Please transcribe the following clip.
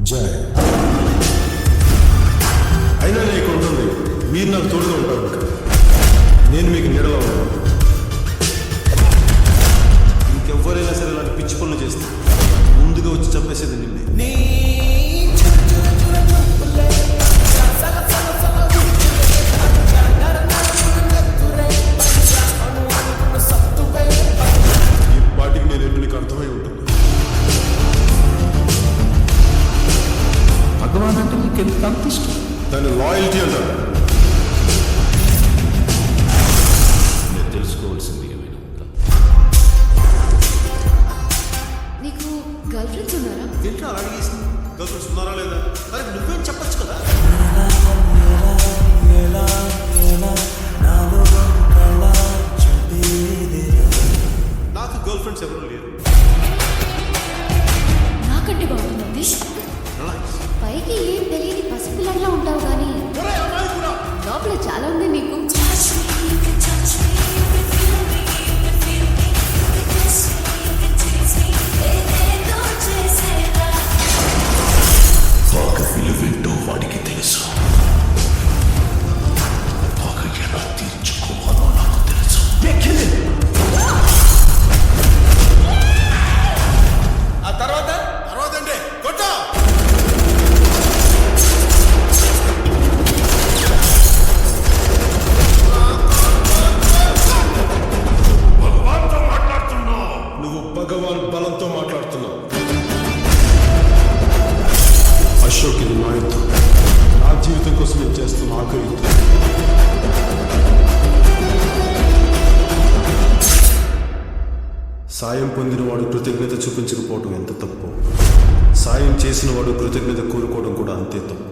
జై. అయినా నీకు ఉంటుంది, మీరు నాకు తోడుగా ఉంటారు ఇంకా. నేను మీకు నీడలో ఉన్నాను. ఇంకెవ్వరైనా సరే ఇలాంటి పిచ్చి పనులు చేస్తే ముందుగా వచ్చి చంపేసేది నిన్నే. ఈ పాటికి నేను ఎప్పుడు నీకు అర్థమై ఉంటుంది. భగవాన్ అంటే నీకు ఎంత అంత ఇష్టం? దాన్ని లాయల్టీ అంటారు. నేను తెలుసుకోవాల్సింది ఏమైనా ఉందా? నీకు గర్ల్ ఫ్రెండ్స్ ఉన్నారా? ఏంటో అలా అడిగేసింది. గర్ల్ ఫ్రెండ్స్ ఉన్నారా లేదా మరి నువ్వేం చెప్పచ్చు కదా. నాకు గర్ల్ ఫ్రెండ్స్ ఎవరు లేరు. నాకంటే బాగుంది. పైకి ఏం తెలియని పసిపిల్లలా ఉంటావు కానీ లోపల చాలా ఉంది నీకు. ఒక విలువేంటో వాడికి తెలుసు. ఒక ఎలా తీర్చుకోవాలో నాకు తెలుసు. ఆ తర్వాత అంటే కొట్టా. నువ్వు భగవాన్ బలంతో మాట్లాడుతున్నావు. అశోక్, ఇది నా యుద్ధం. నా జీవితం కోసం నేను చేస్తున్న ఆఖరి యుద్ధం. సాయం పొందినవాడు కృతజ్ఞత చూపించకపోవడం ఎంత తప్పు, సాయం చేసిన వాడు కృతజ్ఞత కోరుకోవడం కూడా అంతే తప్పు.